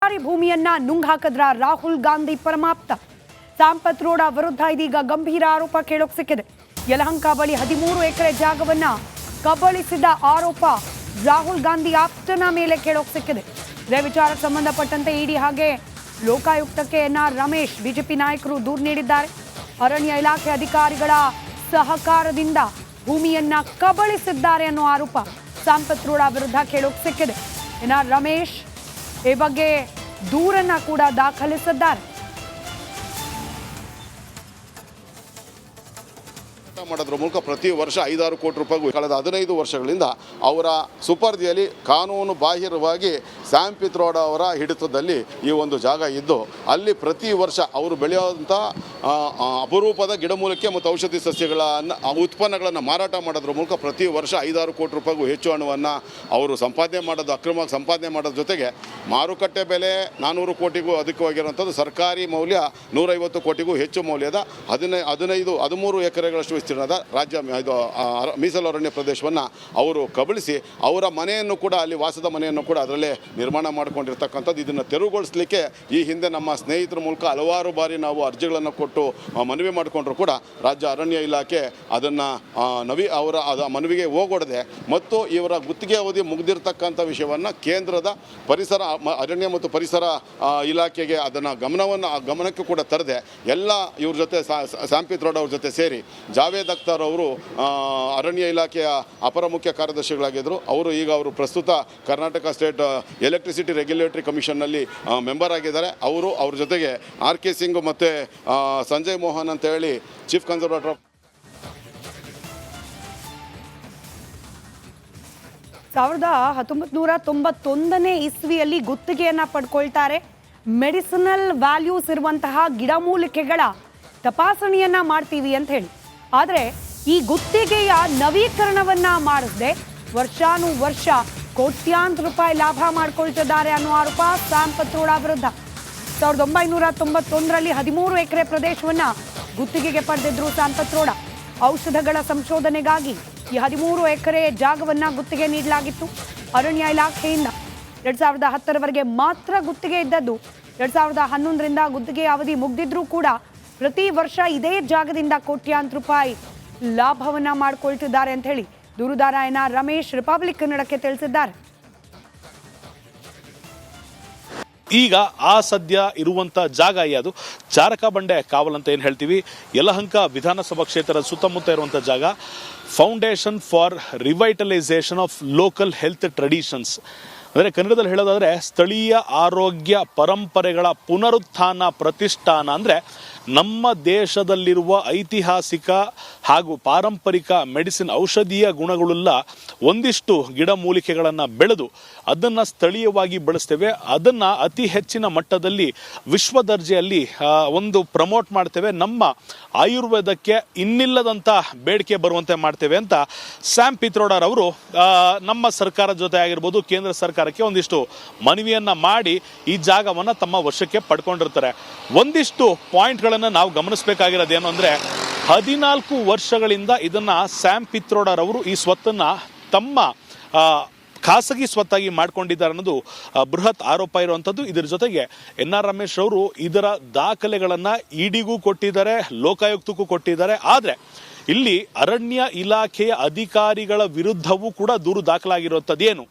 ಸರ್ಕಾರಿ ಭೂಮಿಯನ್ನ ನುಂಗ್ಹಾಕಿದ್ರ ರಾಹುಲ್ ಗಾಂಧಿ ಪರಮಾಪ್ತ. ಸಂಪತ್ ರೋಡ ವಿರುದ್ಧ ಇದೀಗ ಗಂಭೀರ ಆರೋಪ ಕೇಳೋಕ್ ಸಿಕ್ಕಿದೆ. ಯಲಹಂಕ ಬಳಿ 13 ಎಕರೆ ಜಾಗವನ್ನ ಕಬಳಿಸಿದ ಆರೋಪ ರಾಹುಲ್ ಗಾಂಧಿ ಆಪ್ತನ ಮೇಲೆ ಕೇಳೋಕ್ ಸಿಕ್ಕಿದೆ. ಇದೇ ವಿಚಾರಕ್ಕೆ ಸಂಬಂಧಪಟ್ಟಂತೆ ಇಡಿ ಹಾಗೆ ಲೋಕಾಯುಕ್ತಕ್ಕೆ ಎನ್ಆರ್ ರಮೇಶ್ ಬಿಜೆಪಿ ನಾಯಕರು ದೂರು ನೀಡಿದ್ದಾರೆ. ಅರಣ್ಯ ಇಲಾಖೆ ಅಧಿಕಾರಿಗಳ ಸಹಕಾರದಿಂದ ಭೂಮಿಯನ್ನ ಕಬಳಿಸಿದ್ದಾರೆ ಅನ್ನೋ ಆರೋಪ ಸಂಪತ್ ರೋಡ ವಿರುದ್ಧ ಕೇಳೋಕ್ ಸಿಕ್ಕಿದೆ. ಎನ್ಆರ್ ರಮೇಶ್ ಈ ಬಗ್ಗೆ ದೂರನ್ನ ಕೂಡ ದಾಖಲಿಸಿದ್ದಾರೆ. ಮಾಡೋದ್ರ ಮೂಲಕ ಪ್ರತಿ ವರ್ಷ 5-6 ಕೋಟಿ ರೂಪಾಯಿ ಕಳೆದ 15 ವರ್ಷಗಳಿಂದ ಅವರ ಸುಪರ್ದಿಯಲ್ಲಿ ಕಾನೂನು ಬಾಹಿರವಾಗಿ ಸ್ಯಾಮ್ ಪಿತ್ರೋಡ ಅವರ ಹಿಡಿತದಲ್ಲಿ ಈ ಒಂದು ಜಾಗ ಇದ್ದು ಅಲ್ಲಿ ಪ್ರತಿ ವರ್ಷ ಅವರು ಬೆಳೆಯುವಂಥ ಅಪರೂಪದ ಗಿಡಮೂಲಿಕೆ ಮತ್ತು ಔಷಧಿ ಸಸ್ಯಗಳನ್ನು ಉತ್ಪನ್ನಗಳನ್ನು ಮಾರಾಟ ಮಾಡೋದ್ರ ಮೂಲಕ ಪ್ರತಿ ವರ್ಷ 5-6 ಕೋಟಿ ರೂಪಾಯಿಗೂ ಹೆಚ್ಚು ಹಣವನ್ನು ಅವರು ಸಂಪಾದನೆ ಮಾಡೋದು, ಅಕ್ರಮವಾಗಿ ಸಂಪಾದನೆ ಮಾಡೋದ್ರ ಜೊತೆಗೆ ಮಾರುಕಟ್ಟೆ ಬೆಲೆ 400 ಕೋಟಿಗೂ ಅಧಿಕವಾಗಿರುವಂಥದ್ದು, ಸರ್ಕಾರಿ ಮೌಲ್ಯ 150 ಕೋಟಿಗೂ ಹೆಚ್ಚು ಮೌಲ್ಯದ 13 ಎಕರೆಗಳಷ್ಟು ವಿಸ್ತೀರ್ಣದ ರಾಜ್ಯ ಇದು ಮೀಸಲು ಅರಣ್ಯ ಪ್ರದೇಶವನ್ನು ಅವರು ಕಬಳಿಸಿ ಅವರ ಮನೆಯನ್ನು ಕೂಡ ಅಲ್ಲಿ ವಾಸದ ಮನೆಯನ್ನು ಕೂಡ ಅದರಲ್ಲೇ ನಿರ್ಮಾಣ ಮಾಡಿಕೊಂಡಿರ್ತಕ್ಕಂಥದ್ದು. ಇದನ್ನು ತೆರವುಗೊಳಿಸಲಿಕ್ಕೆ ಈ ಹಿಂದೆ ನಮ್ಮ ಸ್ನೇಹಿತರ ಮೂಲಕ ಹಲವಾರು ಬಾರಿ ನಾವು ಅರ್ಜಿಗಳನ್ನು ಕೊಟ್ಟು ಮನವಿ ಮಾಡಿಕೊಂಡ್ರು ಕೂಡ ರಾಜ್ಯ ಅರಣ್ಯ ಇಲಾಖೆ ಅದನ್ನು ಅವರ ಮನವಿಗೆ ಹೋಗೊಡದೆ ಮತ್ತು ಇವರ ಗುತ್ತಿಗೆ ಅವಧಿ ಮುಗಿದಿರ್ತಕ್ಕಂಥ ವಿಷಯವನ್ನು ಕೇಂದ್ರದ ಪರಿಸರ ಅರಣ್ಯ ಮತ್ತು ಪರಿಸರ ಇಲಾಖೆಗೆ ಅದನ್ನು ಗಮನಕ್ಕೆ ಕೂಡ ತರದೆ ಎಲ್ಲ ಇವ್ರ ಜೊತೆ ಸ್ಯಾಮ್ ಪಿತ್ರೋಡ ಅವ್ರ ಜೊತೆ ಸೇರಿ ಜಾವೇದ್ ಅಖ್ತರ್ ಅವರು ಅರಣ್ಯ ಇಲಾಖೆಯ ಅಪರ ಮುಖ್ಯ ಕಾರ್ಯದರ್ಶಿಗಳಾಗಿದ್ದರು. ಅವರು ಪ್ರಸ್ತುತ ಕರ್ನಾಟಕ ಸ್ಟೇಟ್ ಎಲೆಕ್ಟ್ರಿಸಿಟಿ ರೆಗ್ಯುಲೇಟರಿ ಕಮಿಷನ್ನಲ್ಲಿ ಮೆಂಬರ್ ಆಗಿದ್ದಾರೆ. ಅವ್ರ ಜೊತೆಗೆ ಆರ್ ಕೆ ಸಿಂಗ್ ಮತ್ತು ಸಂಜಯ್ ಮೋಹನ್ ಅಂತ ಹೇಳಿ ಚೀಫ್ ಕನ್ಸರ್ವೇಟರ್ 1991ನೇ ಇಸ್ವಿಯಲ್ಲಿ ಗುತ್ತಿಗೆಯನ್ನ ಪಡ್ಕೊಳ್ತಾರೆ. ಮೆಡಿಸಿನಲ್ ವ್ಯಾಲ್ಯೂಸ್ ಇರುವಂತಹ ಗಿಡಮೂಲಿಕೆಗಳ ತಪಾಸಣೆಯನ್ನ ಮಾಡ್ತೀವಿ ಅಂತ ಹೇಳಿ. ಆದರೆ ಈ ಗುತ್ತಿಗೆಯ ನವೀಕರಣವನ್ನ ಮಾಡಿಸದೆ ವರ್ಷಾನುವರ್ಷ ಕೋಟ್ಯಾಂತರ ರೂಪಾಯಿ ಲಾಭ ಮಾಡ್ಕೊಳ್ತಿದ್ದಾರೆ ಅನ್ನೋ ಆರೋಪ ಸಂಪತ್ ರೋಡ ವಿರುದ್ಧ. 1991ರಲ್ಲಿ 13 ಎಕರೆ ಪ್ರದೇಶವನ್ನ ಗುತ್ತಿಗೆಗೆ ಪಡೆದಿದ್ರು ಸಂಪತ್ ರೋಡ. ಔಷಧಗಳ ಸಂಶೋಧನೆಗಾಗಿ ಈ 13 ಎಕರೆ ಜಾಗವನ್ನ ಗುತ್ತಿಗೆ ನೀಡಲಾಗಿತ್ತು ಅರಣ್ಯ ಇಲಾಖೆಯಿಂದ. 2010ರವರೆಗೆ ಮಾತ್ರ ಗುತ್ತಿಗೆ ಇದ್ದದ್ದು. 2011ರಿಂದ ಗುತ್ತಿಗೆ ಅವಧಿ ಮುಗ್ದಿದ್ರೂ ಕೂಡ ಪ್ರತಿ ವರ್ಷ ಇದೇ ಜಾಗದಿಂದ ಕೋಟ್ಯಾಂತರ ರೂಪಾಯಿ ಲಾಭವನ್ನ ಮಾಡ್ಕೊಳ್ತಿದ್ದಾರೆ ಅಂತ ಹೇಳಿ ದೂರುದಾರ ಎನ್ಆರ್ ರಮೇಶ್ ರಿಪಬ್ಲಿಕ್ ಕನ್ನಡಕ್ಕೆ ತಿಳಿಸಿದ್ದಾರೆ. ಈಗ ಆ ಸದ್ಯ ಇರುವಂಥ ಜಾಗ ಅದು ಚಾರಕ ಬಂಡೆ ಕಾವಲ್ ಅಂತ ಏನು ಹೇಳ್ತೀವಿ, ಯಲಹಂಕ ವಿಧಾನಸಭಾ ಕ್ಷೇತ್ರದ ಸುತ್ತಮುತ್ತ ಇರುವಂಥ ಜಾಗ. Foundation for revitalization of local health traditions ಅಂದರೆ ಕನ್ನಡದಲ್ಲಿ ಹೇಳೋದಾದರೆ ಸ್ಥಳೀಯ ಆರೋಗ್ಯ ಪರಂಪರೆಗಳ ಪುನರುತ್ಥಾನ ಪ್ರತಿಷ್ಠಾನ. ಅಂದರೆ ನಮ್ಮ ದೇಶದಲ್ಲಿರುವ ಐತಿಹಾಸಿಕ ಹಾಗೂ ಪಾರಂಪರಿಕ ಮೆಡಿಸಿನ್ ಔಷಧೀಯ ಗುಣಗಳುಳ್ಳ ಒಂದಿಷ್ಟು ಗಿಡಮೂಲಿಕೆಗಳನ್ನು ಬೆಳೆದು ಅದನ್ನು ಸ್ಥಳೀಯವಾಗಿ ಬಳಸ್ತೇವೆ. ಅದನ್ನು ಅತಿ ಹೆಚ್ಚಿನ ಮಟ್ಟದಲ್ಲಿ ವಿಶ್ವ ದರ್ಜೆಯಲ್ಲಿ ಒಂದು ಪ್ರಮೋಟ್ ಮಾಡ್ತೇವೆ. ನಮ್ಮ ಆಯುರ್ವೇದಕ್ಕೆ ಇನ್ನಿಲ್ಲದಂಥ ಬೇಡಿಕೆ ಬರುವಂತೆ ಮಾಡ್ತೇವೆ ಅಂತ ಸ್ಯಾಮ್ ಪಿತ್ರೋಡರ್ ಅವರು ನಮ್ಮ ಸರ್ಕಾರದ ಜೊತೆ ಆಗಿರ್ಬೋದು ಕೇಂದ್ರ ಸರ್ಕಾರಕ್ಕೆ ಒಂದಿಷ್ಟು ಮನವಿಯನ್ನು ಮಾಡಿ ಈ ಜಾಗವನ್ನು ತಮ್ಮ ವಶಕ್ಕೆ ಪಡ್ಕೊಂಡಿರ್ತಾರೆ. ಒಂದಿಷ್ಟು ಪಾಯಿಂಟ್ಗಳನ್ನು ನಾವು ಗಮನಿಸಬೇಕಾಗಿರೋದು ಏನು ಅಂದರೆ 14 ವರ್ಷಗಳಿಂದ ಇದನ್ನು ಸ್ಯಾಮ್ ಪಿತ್ರೋಡರ್ ಅವರು ಈ ಸ್ವತ್ತನ್ನು ತಮ್ಮ ಖಾಸಗಿ ಸ್ವತ್ತಾಗಿ ಮಾಡ್ಕೊಂಡಿದ್ದಾರೆ ಅನ್ನೋದು ಬೃಹತ್ ಆರೋಪ ಇರುವಂಥದ್ದು. ಇದರ ಜೊತೆಗೆ ಎನ್ಆರ್ ರಮೇಶ್ ಅವರು ಇದರ ದಾಖಲೆಗಳನ್ನು ಇಡಿಗೂ ಕೊಟ್ಟಿದ್ದಾರೆ, ಲೋಕಾಯುಕ್ತಕ್ಕೂ ಕೊಟ್ಟಿದ್ದಾರೆ. ಆದರೆ ಇಲ್ಲಿ ಅರಣ್ಯ ಇಲಾಖೆಯ ಅಧಿಕಾರಿಗಳ ವಿರುದ್ಧವೂ ಕೂಡ ದೂರು ದಾಖಲಾಗಿರುವಂಥದ್ದು ಏನು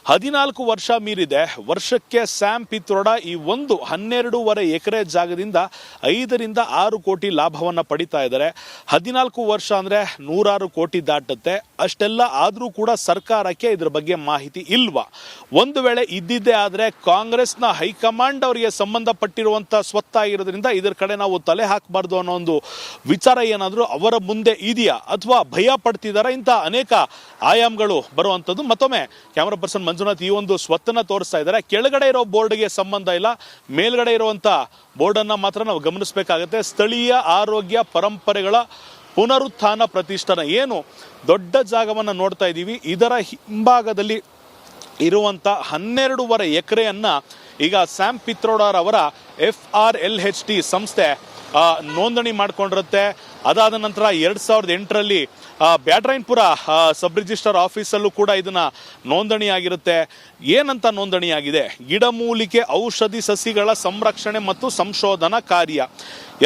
14 ವರ್ಷ ಮೀರಿದೆ. ವರ್ಷಕ್ಕೆ ಸ್ಯಾಮ್ ಪಿತ್ರೋಡ ಈ ಒಂದು 12.5 ಎಕರೆ ಜಾಗದಿಂದ 5ರಿಂದ 6 ಕೋಟಿ ಲಾಭವನ್ನು ಪಡಿತಾ ಇದ್ದಾರೆ. 14 ವರ್ಷ ಅಂದರೆ 106 ಕೋಟಿ ದಾಟುತ್ತೆ. ಅಷ್ಟೆಲ್ಲ ಆದರೂ ಕೂಡ ಸರ್ಕಾರಕ್ಕೆ ಇದರ ಬಗ್ಗೆ ಮಾಹಿತಿ ಇಲ್ವಾ? ಒಂದು ವೇಳೆ ಇದ್ದಿದ್ದೇ ಆದರೆ ಕಾಂಗ್ರೆಸ್ನ ಹೈಕಮಾಂಡ್ ಅವರಿಗೆ ಸಂಬಂಧಪಟ್ಟಿರುವಂಥ ಸ್ವತ್ತಾಗಿರೋದ್ರಿಂದ ಇದರ ಕಡೆ ನಾವು ತಲೆ ಹಾಕಬಾರ್ದು ಅನ್ನೋ ಒಂದು ವಿಚಾರ ಏನಾದರೂ ಅವರ ಮುಂದೆ ಇದೆಯಾ ಅಥವಾ ಭಯ ಪಡ್ತಿದ್ದಾರೆ? ಇಂಥ ಅನೇಕ ಆಯಾಮಗಳು ಬರುವಂಥದ್ದು. ಮತ್ತೊಮ್ಮೆ ಕ್ಯಾಮರಾ ಪರ್ಸನ್ ಮಂಜುನಾಥ್ ಈ ಒಂದು ಸ್ವತ್ತನ್ನು ತೋರಿಸ್ತಾ ಇದ್ದಾರೆ. ಕೆಳಗಡೆ ಇರೋ ಬೋರ್ಡ್ಗೆ ಸಂಬಂಧ ಇಲ್ಲ, ಮೇಲ್ಗಡೆ ಇರುವಂಥ ಬೋರ್ಡನ್ನು ಮಾತ್ರ ನಾವು ಗಮನಿಸಬೇಕಾಗತ್ತೆ. ಸ್ಥಳೀಯ ಆರೋಗ್ಯ ಪರಂಪರೆಗಳ ಪುನರುತ್ಥಾನ ಪ್ರತಿಷ್ಠಾನ ಏನು ದೊಡ್ಡ ಜಾಗವನ್ನು ನೋಡ್ತಾ ಇದ್ದೀವಿ. ಇದರ ಹಿಂಭಾಗದಲ್ಲಿ ಇರುವಂಥ 12.5 ಎಕರೆಯನ್ನು ಈಗ ಸ್ಯಾಮ್ ಪಿತ್ರೋಡರ್ ಅವರ FRLHT ಸಂಸ್ಥೆ ನೋಂದಣಿ ಮಾಡಿಕೊಂಡಿರುತ್ತೆ. ಅದಾದ ನಂತರ 2008ರಲ್ಲಿ ಬ್ಯಾಡ್ರೈನ್ಪುರ ಸಬ್ ರಿಜಿಸ್ಟರ್ ಆಫೀಸಲ್ಲೂ ಕೂಡ ಇದನ್ನ ನೋಂದಣಿಯಾಗಿರುತ್ತೆ. ಏನಂತ ನೋಂದಣಿಯಾಗಿದೆ? ಗಿಡಮೂಲಿಕೆ ಔಷಧಿ ಸಸಿಗಳ ಸಂರಕ್ಷಣೆ ಮತ್ತು ಸಂಶೋಧನಾ ಕಾರ್ಯ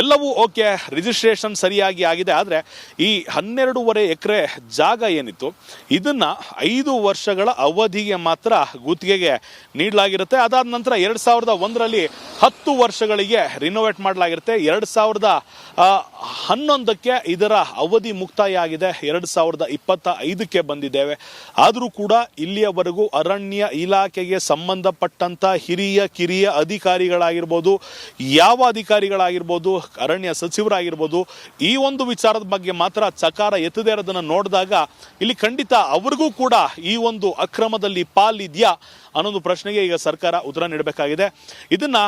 ಎಲ್ಲವೂ ಓಕೆ, ರಿಜಿಸ್ಟ್ರೇಷನ್ ಸರಿಯಾಗಿ ಆಗಿದೆ. ಆದರೆ ಈ 12.5 ಎಕರೆ ಜಾಗ ಏನಿತ್ತು ಇದನ್ನ 5 ವರ್ಷಗಳ ಅವಧಿಗೆ ಮಾತ್ರ ಗುತ್ತಿಗೆಗೆ ನೀಡಲಾಗಿರುತ್ತೆ. ಅದಾದ ನಂತರ 2001ರಲ್ಲಿ 10 ವರ್ಷಗಳಿಗೆ ರಿನೋವೇಟ್ ಮಾಡಲಾಗಿರುತ್ತೆ. 2011ಕ್ಕೆ ಇದರ ಅವಧಿ ಮುಕ್ತಾಯ ಆಗಿದೆ. 2025ಕ್ಕೆ ಬಂದಿದ್ದೇವೆ. ಆದರೂ ಕೂಡ ಇಲ್ಲಿಯವರೆಗೂ ಅರಣ್ಯ ಇಲಾಖೆಗೆ ಸಂಬಂಧಪಟ್ಟಂತ ಹಿರಿಯ ಕಿರಿಯ ಅಧಿಕಾರಿಗಳಾಗಿರ್ಬೋದು, ಯಾವ ಅಧಿಕಾರಿಗಳಾಗಿರ್ಬೋದು, ಅರಣ್ಯ ಸಚಿವರಾಗಿರ್ಬೋದು, ಈ ಒಂದು ವಿಚಾರದ ಬಗ್ಗೆ ಮಾತ್ರ ಚಕಾರ ಎತ್ತದೇ ಇರೋದನ್ನ ನೋಡಿದಾಗ ಇಲ್ಲಿ ಖಂಡಿತ ಅವ್ರಿಗೂ ಕೂಡ ಈ ಒಂದು ಅಕ್ರಮದಲ್ಲಿ ಪಾಲಿದ್ಯಾ ಅನ್ನೊಂದು ಪ್ರಶ್ನೆಗೆ ಈಗ ಸರ್ಕಾರ ಉತ್ತರ ನೀಡಬೇಕಾಗಿದೆ. ಇದನ್ನ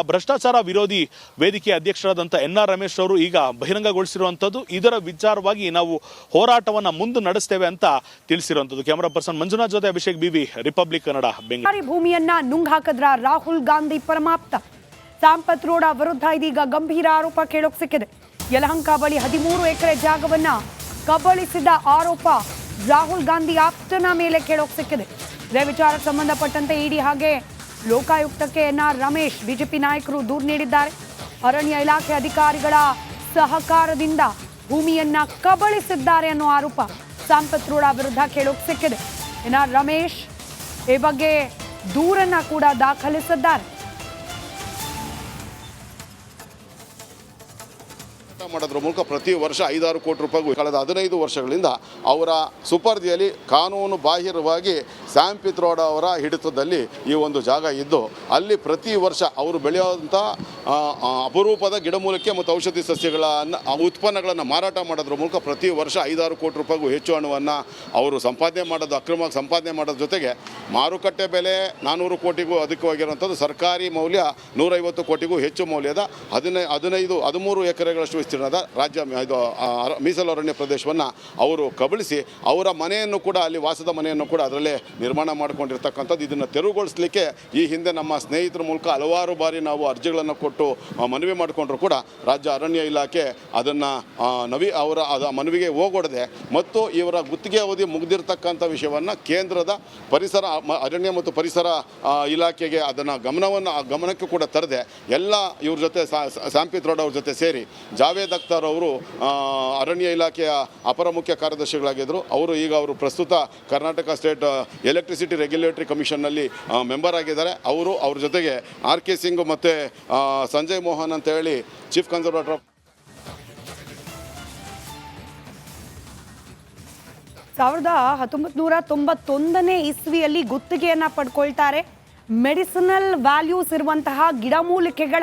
ಭ್ರಷ್ಟಾಚಾರ ವಿರೋಧಿ ವೇದಿಕೆ ಅಧ್ಯಕ್ಷರಾದಂಥ NR ರಮೇಶ್ ಅವರು ಈಗ ಬಹಿರಂಗಗೊಳಿಸಿರುವಂಥದ್ದು. ಇದರ ವಿಚಾರವಾಗಿ ನಾವು ಹೋರಾಟವನ್ನ ಮುಂದೆ ನಡೆಸ್ತೇವೆ ಅಂತ ತಿಳಿಸಿರುವಂಥದ್ದು. ಕ್ಯಾಮರಾ ಪರ್ಸನ್ ಮಂಜುನಾಥ್ ಜೊತೆ ಅಭಿಷೇಕ್ BB, ರಿಪಬ್ಲಿಕ್ ಕನ್ನಡ, ಬೆಂಗಳೂರು. ಭೂಮಿಯನ್ನ ನುಂಗ್ ಹಾಕಿದ್ರ ರಾಹುಲ್ ಗಾಂಧಿ ಪರಮಾಪ್ತ ಸಂಪತ್ ರೋಡ ವಿರುದ್ಧ ಇದೀಗ ಗಂಭೀರ ಆರೋಪ ಕೇಳೋಕ್ ಸಿಕ್ಕಿದೆ. ಯಲಹಂಕ ಬಳಿ 13 ಎಕರೆ ಜಾಗವನ್ನ ಕಬಳಿಸಿದ ಆರೋಪ ರಾಹುಲ್ ಗಾಂಧಿ ಆಪ್ತನ ಮೇಲೆ ಕೇಳೋಕ್ ಸಿಕ್ಕಿದೆ. ಇದೇ ವಿಚಾರಕ್ಕೆ ಸಂಬಂಧಪಟ್ಟಂತೆ ಇಡಿ ಹಾಗೆ ಲೋಕಾಯುಕ್ತಕ್ಕೆ NR ರಮೇಶ್ ಬಿಜೆಪಿ ನಾಯಕರು ದೂರು ನೀಡಿದ್ದಾರೆ. ಅರಣ್ಯ ಇಲಾಖೆ ಅಧಿಕಾರಿಗಳ ಸಹಕಾರದಿಂದ ಭೂಮಿಯನ್ನ ಕಬಳಿಸಿದ್ದಾರೆ ಅನ್ನೋ ಆರೋಪ ಸಂಪತ್ ರೋಡ ವಿರುದ್ಧ ಕೇಳೋಕ್ ಸಿಕ್ಕಿದೆ. NR ರಮೇಶ್ ಈ ಬಗ್ಗೆ ದೂರನ್ನ ಕೂಡ ದಾಖಲಿಸಿದ್ದಾರೆ. ಮಾಡೋದ್ರ ಮೂಲಕ ಪ್ರತಿ ವರ್ಷ 5-6 ಕೋಟಿ ರೂಪಾಯಿಗೂ ಕಳೆದ 15 ವರ್ಷಗಳಿಂದ ಅವರ ಸುಪರ್ದಿಯಲ್ಲಿ ಕಾನೂನು ಬಾಹಿರವಾಗಿ ಸ್ಯಾಮ್ ಪಿತ್ರೋಡ ಅವರ ಹಿಡಿತದಲ್ಲಿ ಈ ಒಂದು ಜಾಗ ಇದ್ದು ಅಲ್ಲಿ ಪ್ರತಿ ವರ್ಷ ಅವರು ಬೆಳೆಯುವಂಥ ಅಪರೂಪದ ಗಿಡಮೂಲಿಕೆ ಮತ್ತು ಔಷಧಿ ಸಸ್ಯಗಳನ್ನು ಉತ್ಪನ್ನಗಳನ್ನು ಮಾರಾಟ ಮಾಡೋದ್ರ ಮೂಲಕ ಪ್ರತಿ ವರ್ಷ 5-6 ಕೋಟಿ ರೂಪಾಯಿಗೂ ಹೆಚ್ಚು ಹಣವನ್ನು ಅವರು ಸಂಪಾದನೆ ಮಾಡೋದು, ಅಕ್ರಮವಾಗಿ ಸಂಪಾದನೆ ಮಾಡೋದ್ರ ಜೊತೆಗೆ ಮಾರುಕಟ್ಟೆ ಬೆಲೆ 400 ಕೋಟಿಗೂ ಅಧಿಕವಾಗಿರುವಂಥದ್ದು, ಸರ್ಕಾರಿ ಮೌಲ್ಯ 150 ಕೋಟಿಗೂ ಹೆಚ್ಚು ಮೌಲ್ಯದ 13 ಎಕರೆಗಳಷ್ಟು ವಿಸ್ತೀರ್ಣದ ರಾಜ್ಯ ಇದು ಮೀಸಲು ಅರಣ್ಯ ಪ್ರದೇಶವನ್ನು ಅವರು ಕಬಳಿಸಿ ಅವರ ಮನೆಯನ್ನು ಕೂಡ ಅಲ್ಲಿ ವಾಸದ ಮನೆಯನ್ನು ಕೂಡ ಅದರಲ್ಲೇ ನಿರ್ಮಾಣ ಮಾಡಿಕೊಂಡಿರ್ತಕ್ಕಂಥದ್ದು. ಇದನ್ನು ತೆರವುಗೊಳಿಸಲಿಕ್ಕೆ ಈ ಹಿಂದೆ ನಮ್ಮ ಸ್ನೇಹಿತರ ಮೂಲಕ ಹಲವಾರು ಬಾರಿ ನಾವು ಅರ್ಜಿಗಳನ್ನು ಕೊಟ್ಟು ಮನವಿ ಮಾಡಿಕೊಂಡ್ರು ಕೂಡ ರಾಜ್ಯ ಅರಣ್ಯ ಇಲಾಖೆ ಅದನ್ನು ಅವರ ಮನವಿಗೆ ಹೋಗೊಡದೆ ಮತ್ತು ಇವರ ಗುತ್ತಿಗೆ ಅವಧಿ ಮುಗಿದಿರ್ತಕ್ಕಂಥ ವಿಷಯವನ್ನು ಕೇಂದ್ರದ ಪರಿಸರ ಅರಣ್ಯ ಮತ್ತು ಪರಿಸರ ಇಲಾಖೆಗೆ ಅದನ್ನು ಗಮನಕ್ಕೆ ಕೂಡ ತರದೆ ಎಲ್ಲ ಇವ್ರ ಜೊತೆ ಸ್ಯಾಮ್ ಪಿತ್ರೋಡ ಅವ್ರ ಜೊತೆ ಸೇರಿ ಜಾವೇದ್ ಅಖ್ತರ್ ಅವರು ಅರಣ್ಯ ಇಲಾಖೆಯ ಅಪರ ಮುಖ್ಯ ಕಾರ್ಯದರ್ಶಿಗಳಾಗಿದ್ದರು. ಅವರು ಪ್ರಸ್ತುತ ಕರ್ನಾಟಕ ಸ್ಟೇಟ್ ಎಲೆಕ್ಟ್ರಿಸಿಟಿ ರೆಗ್ಯುಲೇಟರಿ ಕಮಿಷನ್ನಲ್ಲಿ ಮೆಂಬರ್ ಆಗಿದ್ದಾರೆ. ಅವ್ರ ಜೊತೆಗೆ RK ಸಿಂಗ್ ಮತ್ತು ಸಂಜಯ್ ಮೋಹನ್ ಅಂತ ಹೇಳಿ ಚೀಫ್ ಕನ್ಸರ್ವೇಟರ್ 1991ನೇ ಇಸ್ವಿಯಲ್ಲಿ ಗುತ್ತಿಗೆಯನ್ನ ಪಡ್ಕೊಳ್ತಾರೆ. ಮೆಡಿಸಿನಲ್ ವ್ಯಾಲ್ಯೂಸ್ ಇರುವಂತಹ ಗಿಡಮೂಲಿಕೆಗಳ